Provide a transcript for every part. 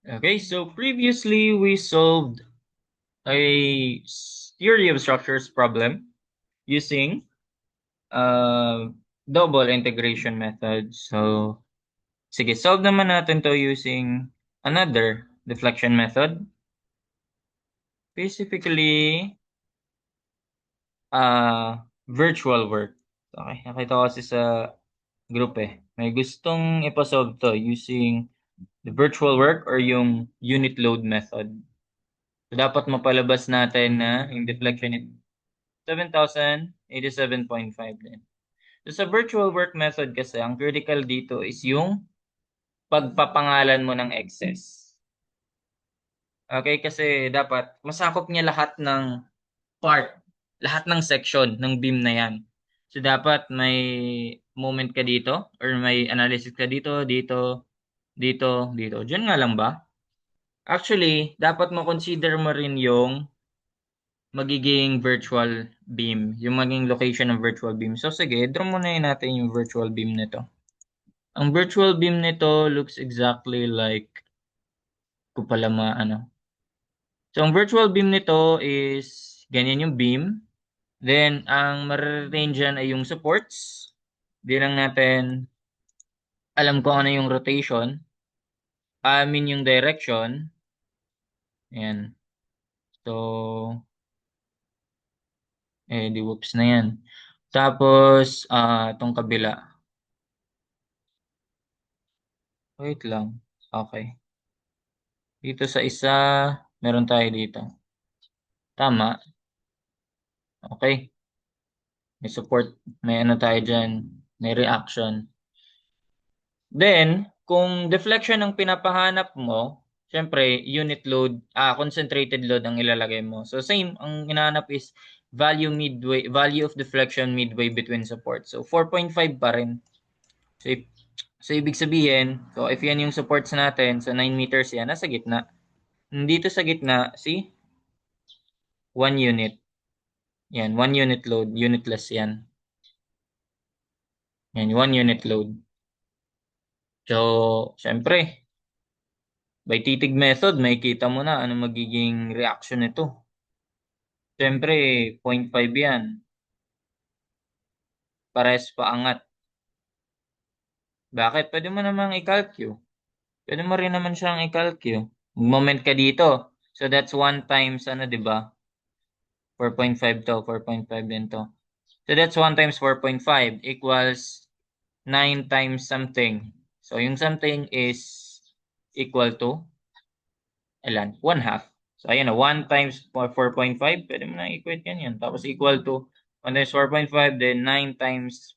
Okay, so previously we solved a theory of structures problem using double integration method. So, sige, solve naman natin to using another deflection method. Specifically, virtual work. Okay, nakita ko kasi sa group may gustong ipasolve to using the virtual work or yung unit load method. So, dapat mapalabas natin na yung deflection is 7,087.5 din. So, sa virtual work method kasi, ang critical dito is yung pagpapangalan mo ng excess. Okay, kasi dapat masakop niya lahat ng part, lahat ng section ng beam na yan. So, dapat may moment ka dito or may analysis ka dito, dito, dito, dito. Diyan nga lang ba? Actually, dapat mo consider mo rin yung magiging virtual beam, yung maging location ng virtual beam. So, sige, draw muna natin yung virtual beam nito. Ang virtual beam nito looks exactly like kung pala ano. So, ang virtual beam nito is ganyan yung beam. Then, ang marirange dyan ay yung supports. Di lang natin alam kung ano yung rotation. I mean yung direction. Ayan. So, di whoops na yan. Tapos, itong kabila. Wait lang. Okay. Dito sa isa, meron tayo dito. Tama. Okay. May support. May ano tayo dyan. May reaction. Then, kung deflection ang pinapahanap mo, syempre, unit load, concentrated load ang ilalagay mo. So, same, ang hinahanap is value of deflection midway between support. So, 4.5 pa rin. So, ibig sabihin, so if yan yung supports natin, so 9 meters yan, nasa gitna. Dito sa gitna, see? 1 unit. Yan, 1 unit load, unitless yan. Yan, 1 unit load. So, syempre, by titig method, makikita mo na ano magiging reaction nito. Syempre, 0.5 yan. Pares paangat. Bakit? Pwede mo namang i-calculate. Pwede mo rin naman siyang i-calculate. Moment ka dito. So, that's 1 times, ano, di ba? 4.5 to, 4.5 din to. So, that's 1 times 4.5 equals 9 times something. So, yung something is equal to, ilan? 1 half. So, ayan na, 1 times 4.5, pwede mo na equate yan. Tapos, equal to 1 times 4.5, then 9 times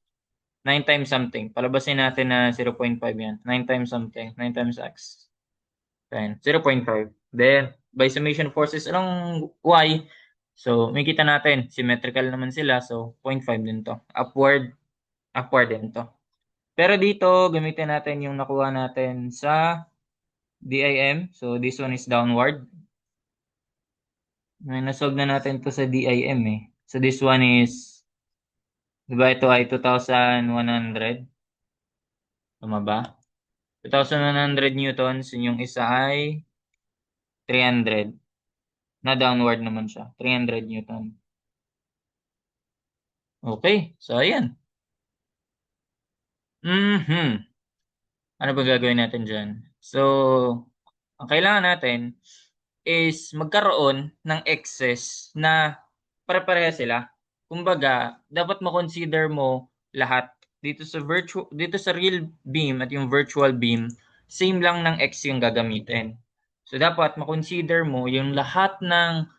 something. Palabasin natin na 0.5 yan. 9 times something. 9 times x. Then, 0.5. Then, by summation forces along y, so, may kita natin, symmetrical naman sila. So, 0.5 din to. Upward din to. Pero dito, gamitin natin yung nakuha natin sa DIM. So, this one is downward. May nasolve na natin to sa DIM So, this one is, diba ito ay 2,100. Tama ba? 2,100 newtons. Yung isa ay 300. Na downward naman siya. 300 newton. Okay. So, ayan. Ano ba gagawin natin dyan? So, ang kailangan natin is magkaroon ng excess na pare-pareha sila. Kumbaga, dapat mo-consider mo lahat dito sa real beam at yung virtual beam, same lang ng x yung gagamitin. So dapat ma-consider mo yung lahat ng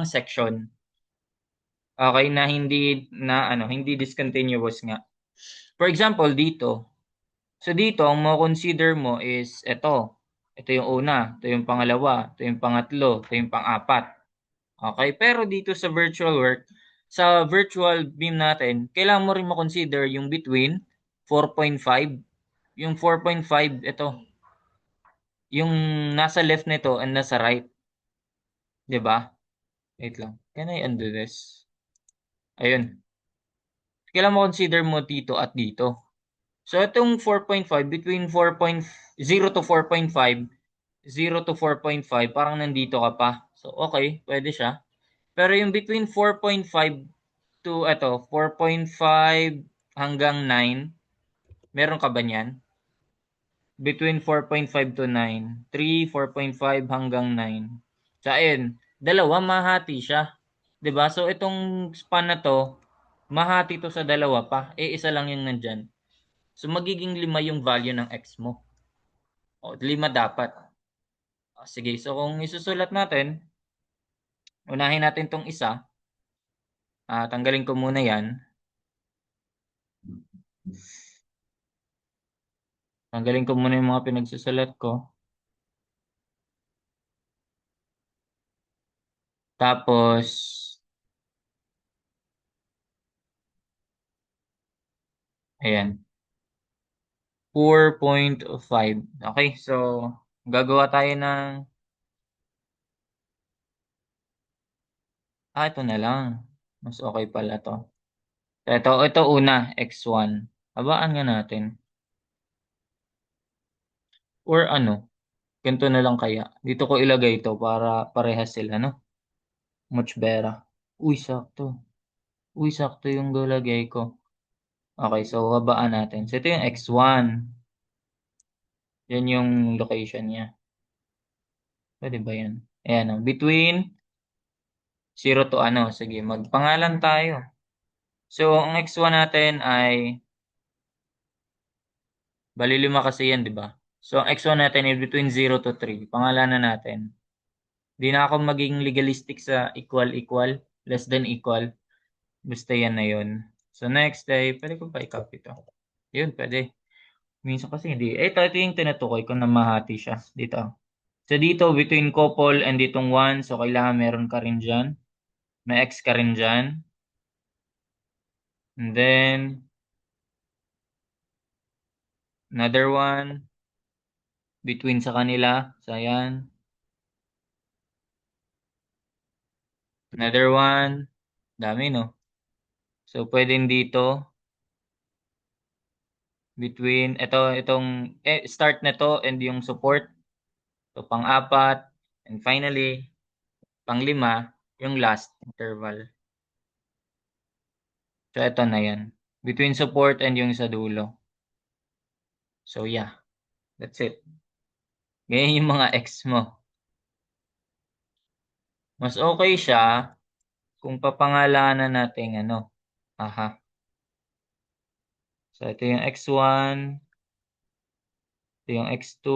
section. Okay, na hindi discontinuous nga. For example, dito. So dito, ang mo-consider mo is ito. Ito yung una, ito yung pangalawa, ito yung pangatlo, ito yung pang-apat. Okay, pero dito sa virtual beam natin, kailangan mo rin ma-consider yung between 4.5. Yung 4.5, ito. Yung nasa left nito and nasa right. 'Di ba? Wait lang. Can I undo this? Ayun. Kailangan mo consider mo dito at dito. So, itong 4.5, between 4.0 to 4.5, 0 to 4.5, parang nandito ka pa. So, okay, pwede siya. Pero yung between 4.5 to, 4.5 hanggang 9, meron ka ba niyan? Between 4.5 to 9. 3, 4.5 hanggang 9. Sa ayun, dalawa mahati siya. 'Di ba? So itong span na to, mahati to sa dalawa pa. Isa lang yung nandyan. So magiging 5 yung value ng x mo. O 5 dapat. Sige, so kung isusulat natin, unahin natin tong isa. Tanggalin ko muna 'yan. Tanggalin ko muna yung mga pinagsusulat ko. Tapos ayan. 4.5. Okay, so gagawa tayo ng ito na lang. Mas okay pala to. Ito una, x1. Habaan nga natin. Or ganito na lang kaya. Dito ko ilagay ito para parehas sila, no? Much better. Uy, sakto. Uy, sakto yung galagay ko. Okay, so habaan natin. So ito yung x1. Yan yung location niya. Pwede ba yan? Ayan, between 0 to sige, magpangalan tayo. So, ang x1 natin ay, bali 5 kasi yan, di ba? So, ang x1 natin ay between 0 to 3. Pangalanan natin. Di na ako maging legalistic sa equal, less than equal. Basta yan na yun. So, next ay, pwede ko ba i-copy to? Yun, pwede. Minsan kasi hindi. Ito yung tinutukoy ko na mahati siya. Dito. So, dito, between couple and ditong 1. So, kailangan meron ka rin dyan. May x ka rin dyan. And then, another one. Between sa kanila. So, ayan. Another one. Dami, no? So, pwedeng dito. Between, start na to and yung support. So, pang-apat. And finally, pang-5, yung last interval. So, ito na yan. Between support and yung sa dulo. So, yeah. That's it. Ganyan yung mga X mo. Mas okay siya kung papangalanan natin Aha. So, ito yung X1. Ito yung X2.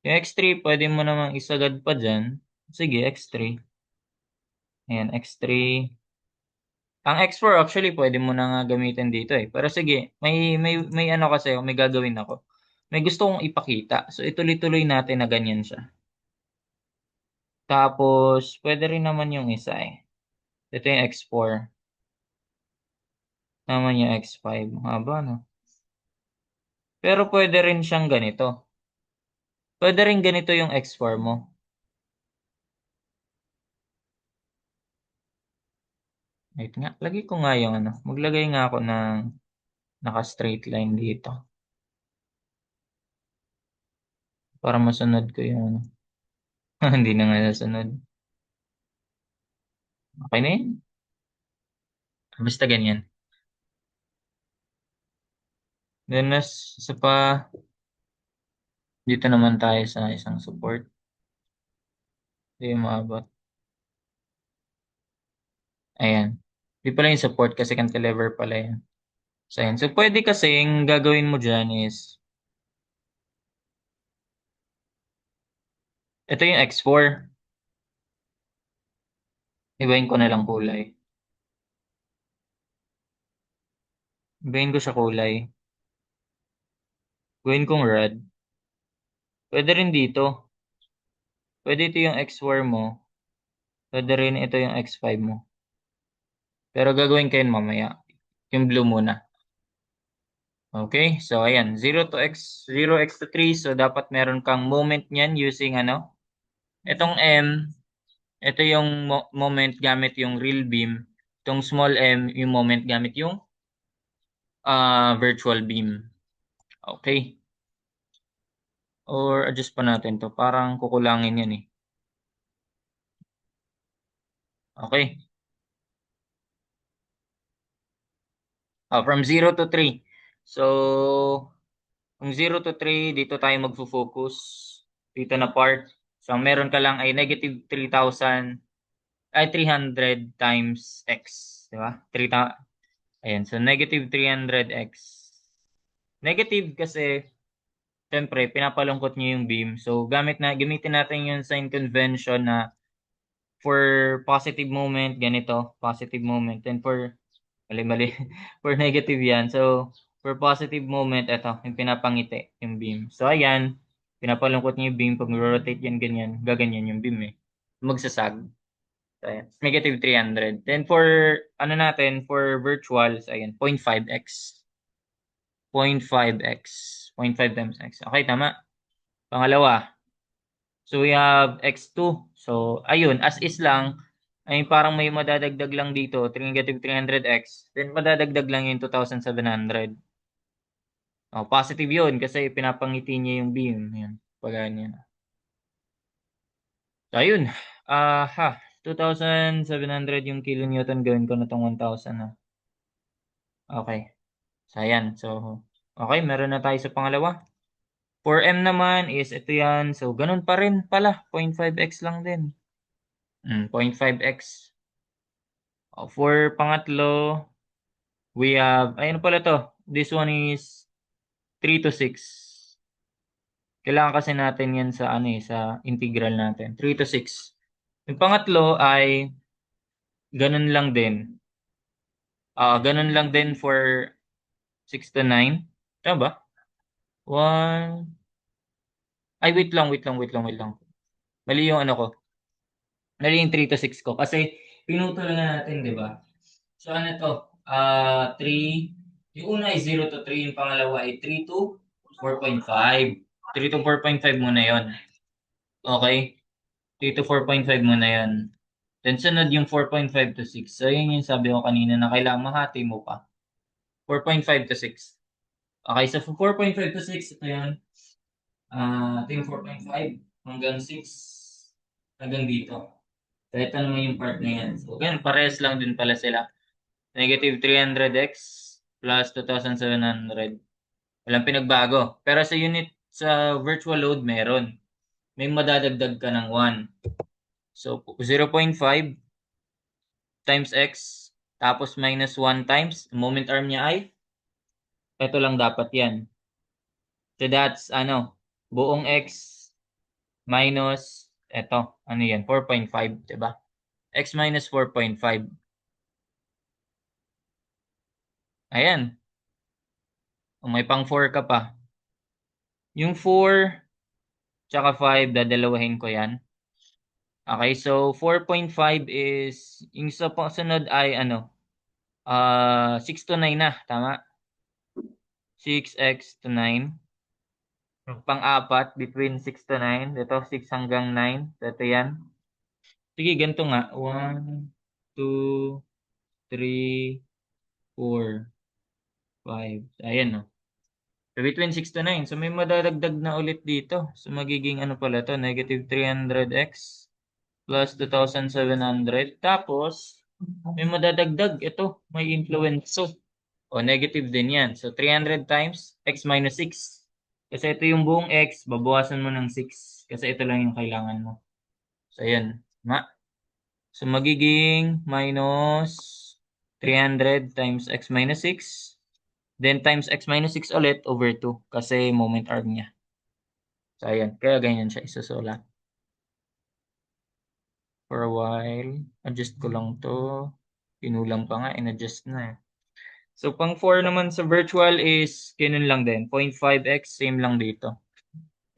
Yung X3, pwede mo namang isagad pa dyan. Sige, X3. Ayan, X3. Ang X4 actually pwede mo na nga gamitin dito eh. Pero sige, may kasi may gagawin ako. May gusto kong ipakita. So ituloy-tuloy natin na ganyan siya. Tapos pwede rin naman yung isa eh. Ito yung X4. Naman yung X5. Haba no. Pero pwede rin siyang ganito. Pwede rin ganito yung X4 mo. Wait nga, lagi ko nga yung Maglagay nga ako ng naka-straight line dito. Para masunod ko yung Hindi na nga nasunod. Okay na yun. Basta ganyan. Then, isa pa, dito naman tayo sa isang support. Hindi maabot. Ayan. Di pala yung support kasi cantilever pala yan. So, ayan. So, pwede kasing gagawin mo dyan is, ito yung X4. Ibahin ko na lang kulay. Ibahin ko siya kulay. Gawin kong red. Pwede rin dito. Pwede ito yung X4 mo. Pwede rin ito yung X5 mo. Pero gagawin ko yun mamaya. Yung blue muna. Okay, so ayan, 0 to 3, so dapat meron kang moment niyan using itong M, ito yung moment gamit yung real beam, itong small m, yung moment gamit yung virtual beam. Okay. Or adjust pa natin to. Parang kukulangin yan eh. Okay. From 0 to 3. So, kung 0 to 3, dito tayo magfo-focus. Dito na part. So, ang meron ka lang ay negative 3,000, ay 300 times x. Di ba? Ayan. So, negative 300x. Negative kasi, syempre, pinapalungkot niyo yung beam. So, gamitin natin yung sign convention na for positive moment, ganito, positive moment. And for, mali-mali, for negative yan. So, for positive moment, ito, yung pinapangiti, yung beam. So, ayan, pinapalungkot niyo yung beam. Pag rotate yan, ganyan, gaganyan yung beam eh. Magsasag. So, ayan, negative 300. Then for, ano natin, for virtuals, ayan, 0.5x. 0.5x. 0.5 times x. Okay, tama. Pangalawa, so we have x2. So, ayun, as is lang, ay parang may madadagdag lang dito, negative 300x. Then, madadagdag lang yung 2,700. Oh, positive yun kasi pinapangiti niya yung beam. Yan, paganya. So, ayun. 2,700 yung kilonewton. Gawin ko na tong 1,000 na. Okay. So, ayan. So, okay, meron na tayo sa pangalawa. For M naman is ito yan. So, ganun pa rin pala. 0.5x lang din. 0.5x. For pangatlo, we have, ayun pala to. This one is 3 to 6. Kailangan kasi natin yan sa ano eh, sa integral natin. 3 to 6. Yung pangatlo ay ganun lang din. Ganun lang din for 6 to 9. Tama ba? One. Ay, wait lang. Mali yung ano ko. Mali yung 3 to 6 ko. Kasi pinutol na natin, di ba? So ano to? 3. Yung una ay 0 to 3. Yung pangalawa ay 3 to 4.5. 3 to 4.5 muna yon. Okay? 3 to 4.5 muna yon. Then sunod yung 4.5 to 6. So yun yung sabi ko kanina na kailangan mahati mo pa. 4.5 to 6. Okay, so 4.5 to 6, ito yan. Ito yung 4.5 hanggang 6 hanggang dito. So ito naman yung part na yan. So ganun, parehas lang din pala sila. Negative 300x plus 2,700. Walang pinagbago. Pero sa virtual load meron. May madadagdag ka ng 1. So 0.5 times x tapos minus 1 times moment arm niya ay ito lang dapat yan. So that's buong x minus ito, ano yan, 4.5, 'di ba? X minus 4.5. Ayan. May pang 4 ka pa. Yung 4 tsaka 5 dadalawahin ko yan. Okay, so 4.5 is yung sa sunod ay 6 to 9 na, tama? 6x to 9. Pang-apat, between 6 to 9. Ito, 6 hanggang 9. Ito yan. Sige, ganito nga. 1, 2, 3, 4, 5. Ayan, no. So, between 6 to 9. So, may madadagdag na ulit dito. So, magiging ano pala to? Negative 300x plus 2,700. Tapos, may madadagdag. Ito, may influence. So, negative din yan. So, 300 times x minus 6. Kasi ito yung buong x, babawasan mo ng 6. Kasi ito lang yung kailangan mo. So, ayan. So, magiging minus 300 times x minus 6. Then, times x minus 6 ulit over 2. Kasi moment arm niya. So, ayan. Kaya ganyan siya isusulat. For a while, adjust ko lang to. Pinulang pa nga, in-adjust na eh. So, pang 4 naman sa virtual is ganun lang din. 0.5x, same lang dito.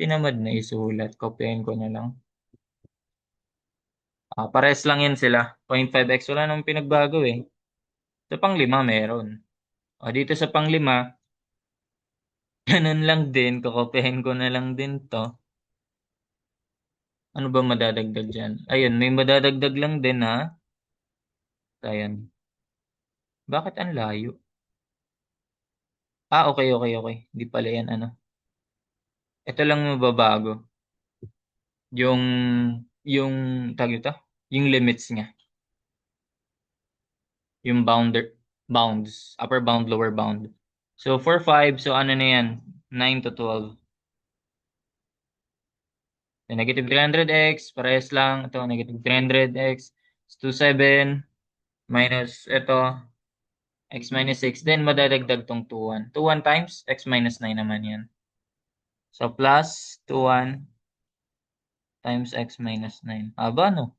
Tinamad na isulat. Kopyahin ko na lang. Pares lang yan sila. 0.5x, wala namang pinagbago eh. Sa pang-5 meron. Dito sa pang-5, ganun lang din. Kokopyahin ko na lang din to. Ano ba madadagdag dyan? Ayun, may madadagdag lang din ha. Ayan. Bakit ang layo? Okay, okay, okay. Hindi pala yan, ano. Ito lang mababago. Yung, yung, tag ito? Yung limits niya. Yung bounds. Upper bound, lower bound. So, for 5, so ano na yan? 9 to 12. So, negative 300x, parehas lang. Ito, negative 300x. Is 7 minus ito, x minus 6. Then, madadagdag tong 2, 1. 2, 1 times x minus 9 naman yan. So, plus 2, 1 times x minus 9. Aba, no?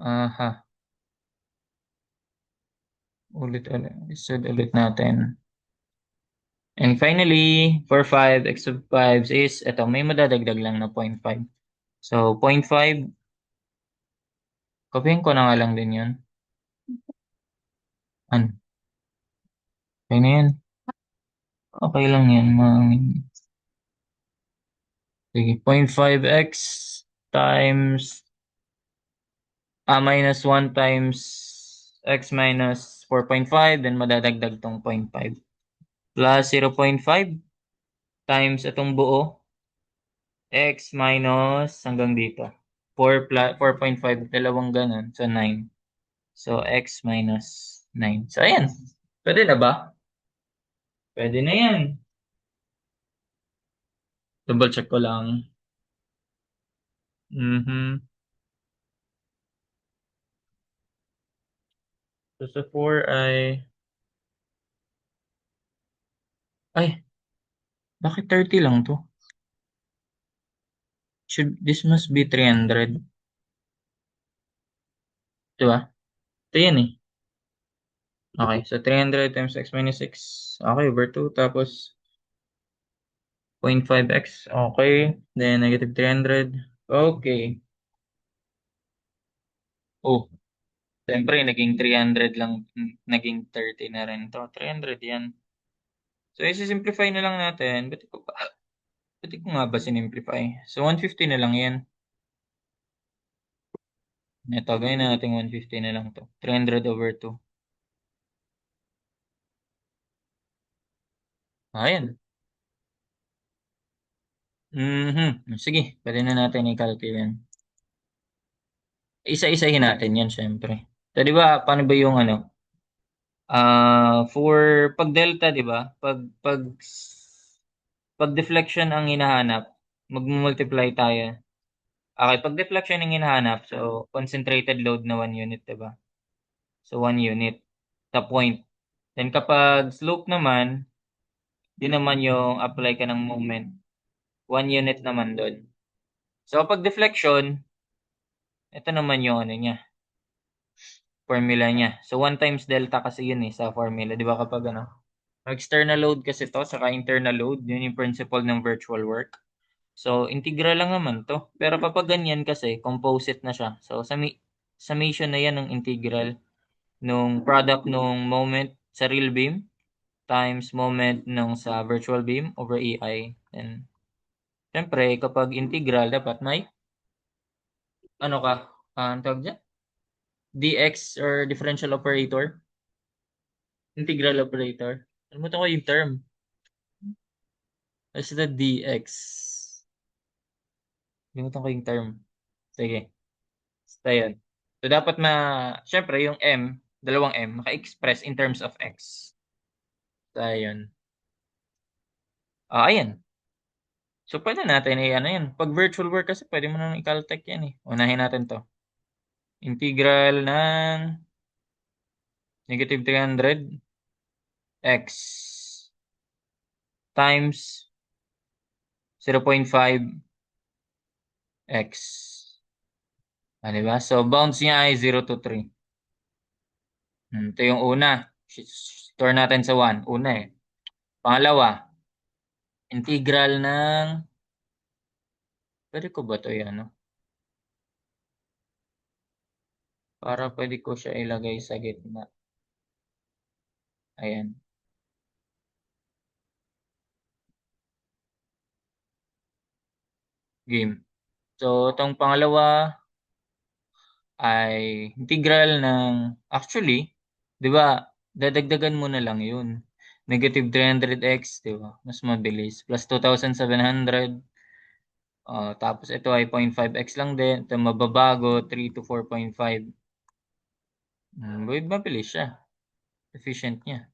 Aha. Ulit. Isod ulit natin. And finally, for 5, x sub 5 is, ito, may madadagdag lang na 0.5. So, 0.5, copying ko na nga lang din yun. Ano? Okay na yan. Okay lang yan. Sige, 0.5x times, minus 1 times x minus 4.5, then madadagdag tong 0.5. Plus 0.5 times itong buo, x minus hanggang dito. 4 plus 4.5, dalawang ganun. So, 9. So, x minus 9. So, ayan. Pwede na ba? Pwede na yan. Double check ko lang. Mhm. So, sa 4 ay, bakit 30 lang to? This must be 300. Diba? Ito yan eh. Okay, so 300 times x minus 6. Okay, over 2. Tapos 0.5x. Okay. Then negative 300. Okay. Oh, siyempre, naging 300 lang. Naging 30 na rin to. 300 yan. So, isi-simplify na lang natin. Ba't ko nga ba sinimplify? So, 150 na lang yan. Ito, gawin na natin 150 na lang to. 300 over 2. Ayan. Sige, pwede na natin i-calculate yan. Isa-isahin natin yan, syempre. So, di ba, paano ba yung ano? For pag delta, di ba? Pag deflection ang hinahanap, mag-multiply tayo. Okay, pag deflection ang hinahanap, so concentrated load na 1 unit, di ba? So 1 unit, the point. Then kapag slope naman, yun naman yung apply ka ng moment. 1 unit naman doon. So pag deflection, ito naman yung ano niya, formula niya. So 1 times delta kasi yun eh sa formula, di ba kapag ano? External load kasi to, saka internal load, yun yung principle ng virtual work. So, integral lang naman to. Pero kapag ganyan kasi, composite na siya. So, summation na yan ng integral nung product nung moment sa real beam times moment nung sa virtual beam over EI. And, syempre, kapag integral, dapat may, ano ka, ang tawag dyan? dx or differential operator. Integral operator. Ano mo ito ko yung term? Basta dx. Limutan ko yung term. Sige. Basta yun. So, dapat syempre, yung dalawang M, maka-express in terms of X. So, yun. Ayan. So, pwede natin ano yan. Pag virtual work kasi, pwede mo nang i-caltech yan eh. Unahin natin to. Integral ng negative 300 X times 0.5 X. Diba? So, bounds niya ay 0 to 3. Ito yung una. Store natin sa 1. Una eh. Pangalawa, integral ng, pwede ko ba ito yan, no? Para pwede ko siya ilagay sa gitna. Ayan. Game. So, itong pangalawa, ay integral ng, actually, di ba, dadagdagan mo na lang yun. Negative 300x, di ba? Mas mabilis. Plus 2,700. Tapos ito ay 0.5x lang din. Ito mababago, 3 to 4.5. Mabilis siya. Efficient niya.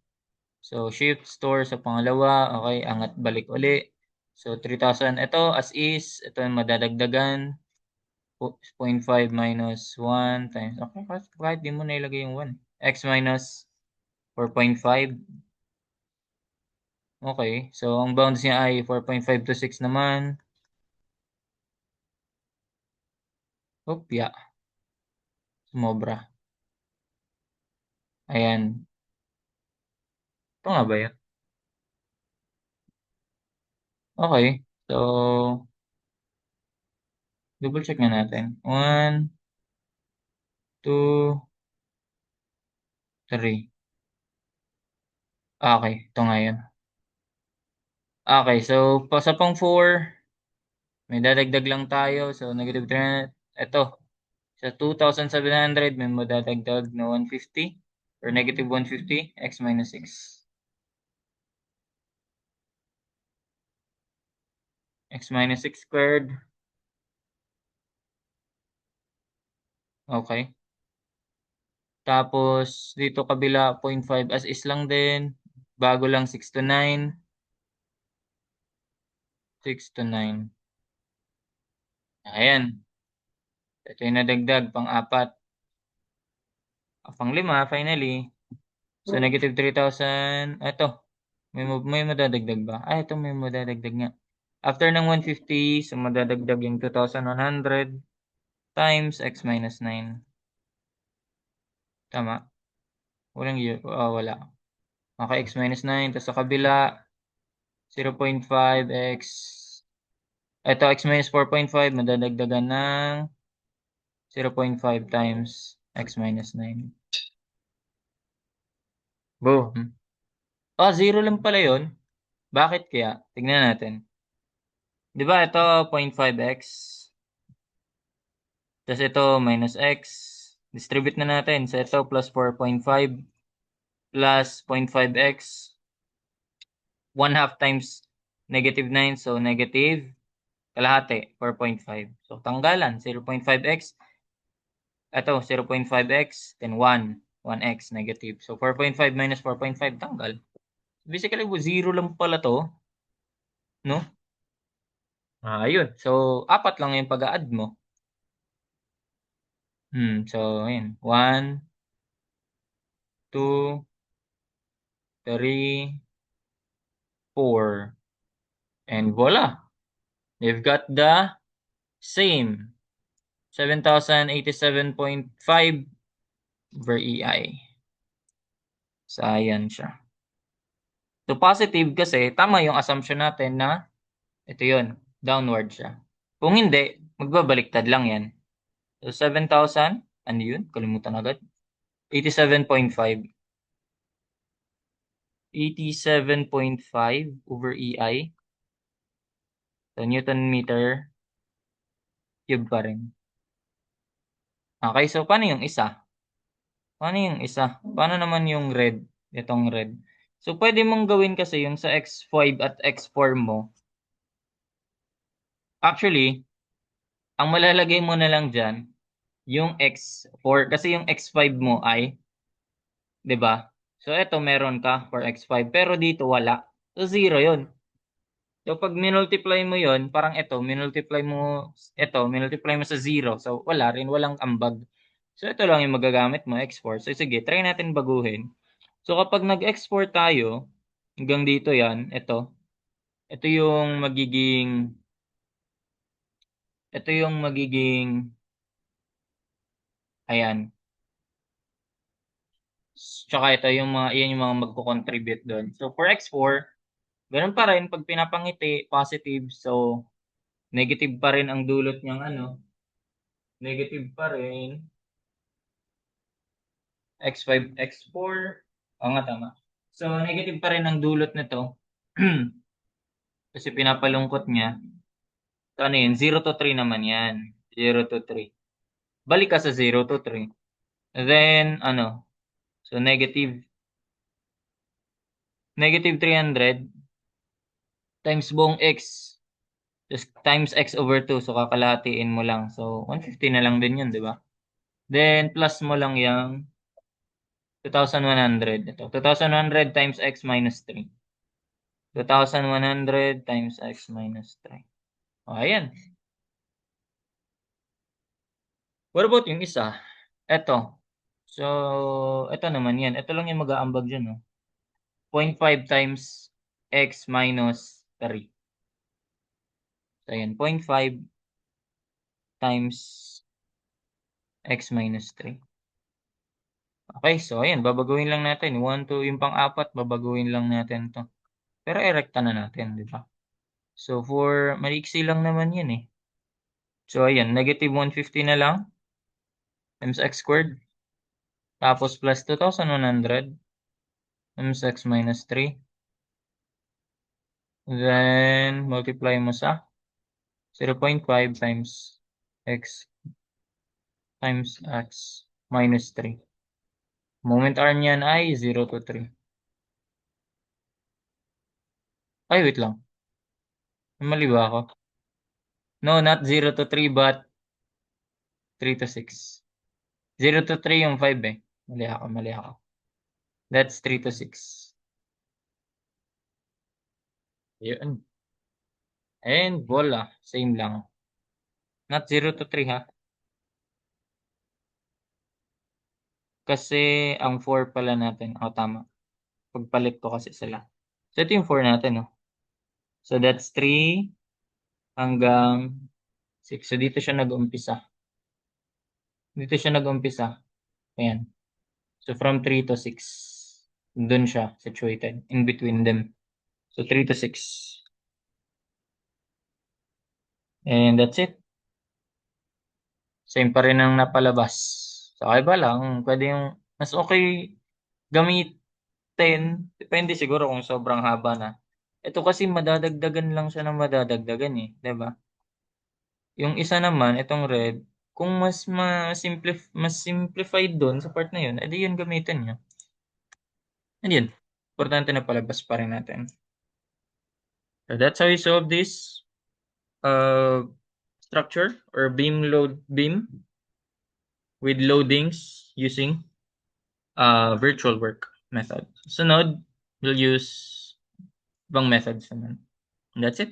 So, shift store sa pangalawa. Okay, angat balik uli. So, 3,000. Ito, as is. Ito yung madadagdagan. 0.5 minus 1 times. Okay, kahit di mo na ilagay yung 1. X minus 4.5. Okay, so ang bounds niya ay 4.5 to 6 naman. Opya, sumobra. Ayan. Ito nga ba yun? Okay, so double check na natin. 1, 2, 3. Okay, ito nga yun. Okay, so sa pang 4, may dadagdag lang tayo. So negative 3. Ito, sa 2,700, may madadagdag na 150 or negative 150, x minus 6. X minus 6 squared. Okay. Tapos, dito kabila, 0.5 as is lang din. Bago lang 6 to 9. 6 to 9. Ayan. Ito yung nadagdag, pang-apat. Pang-lima, finally. So, negative 3,000. Ito, may madadagdag ba? Ito may madadagdag nga. After ng 150, so madadagdag yung 2,100 times x minus 9. Tama? Walang wala. Okay, x minus 9. Tapos sa kabila, 0.5x. Ito, x minus 4.5, madadagdagan ng 0.5 times x minus 9. Boom. Zero lang pala yun. Bakit kaya? Tignan natin. Di ba ito 0.5x? Tapos ito minus x. Distribute na natin. So ito plus 4.5 plus 0.5x. 1 half times negative 9. So negative kalahati, 4.5. So tanggalan, 0.5x. Ito, 0.5x, then 1. 1x negative. So 4.5 minus 4.5 tanggal. Basically, 0 lang pala to. No? Ayun. So, apat lang yung pag-a-add mo. So, ayun. 1, 2, 3, 4. And voila. You've got the same 7,087.5 over EI. So, ayan siya. So, positive kasi tama yung assumption natin na ito yun. Downward siya. Kung hindi, magbabaliktad lang yan. So, 7,000, ano yun? Kalimutan agad. 87.5. 87.5 over EI. So, Newton meter cube pa rin. Okay, so paano yung isa? Paano yung isa? Paano naman yung red? Itong red. So, pwede mong gawin kasi yung sa X5 at X4 mo. Actually, ang malalagay mo na lang dyan, yung X4. Kasi yung X5 mo ay, 'di ba? So, ito meron ka for X5. Pero dito wala. So, 0 yun. So, pag minultiply mo yon parang minultiply mo sa 0. So, wala rin, walang ambag. So, ito lang yung magagamit mo, export. So, sige, try natin baguhin. So, kapag nag-export tayo, hanggang dito yan, ito yung magiging, ayan. Tsaka ito yan yung mga magko-contribute doon. So, for X4, ganun pa rin, pag pinapangiti, positive. So, negative pa rin ang dulot niyang negative pa rin. X5, X4. Oo nga, tama. So, negative pa rin ang dulot nito. Kasi pinapalungkot niya. So, ano yun? 0 to 3 naman yan. 0 to 3. balik ka sa 0 to 3. Then, so negative 300 times buong x, just times x over 2. So, kakalahatiin mo lang. So, 150 na lang din yun, di ba? Then, plus mo lang yung 2,100. Ito, 2,100 times x minus 3. 2,100 times x minus 3. O, ayan. What about yung isa? Ito. So, ito naman yan. Ito lang yung mag-aambag dyan, no? 0.5 times x minus 3. So, ayan. 0.5 times x minus 3. Okay, so ayan. Babaguhin lang natin. 1, 2, yung pang-apat, babaguhin lang natin to. Pero erekta na natin, di ba? So, for maliksi lang naman yan eh. So, ayan. Negative 150 na lang times x squared. Tapos, plus 2,100 times x minus 3. Then, multiply mo sa 0.5 times x minus 3. Moment R niyan ay 0 to 3. Ay, wait lang. Mali ba ako? No, not 0 to 3 but 3 to 6. 0 to 3 yung 5 eh. Mali ako. That's 3 to 6. Yun. And voila, same lang. Not 0 to 3 ha. Kasi ang 4 pala natin. Oh, tama. Pagpalit ko kasi sila. So, ito yung 4 natin, no? So, that's 3 hanggang 6. So, dito siya nag-umpisa. Ayan. So, from 3 to 6. Doon siya situated. In between them. So, 3 to 6. And that's it. Same pa rin ang napalabas. So, okay ba lang? Pwede yung, mas okay gamitin. Depende siguro kung sobrang haba na. Ito kasi madadagdagan lang siya ng madadagdagan eh. 'Di ba? Yung isa naman, itong red, kung mas simplified doon sa part na yun, edi yun gamitin nyo. And yun, importante na palabas pa rin natin. So that's how you solve this structure or beam with loadings using virtual work method. Sunod, we'll use ibang methods naman. And that's it.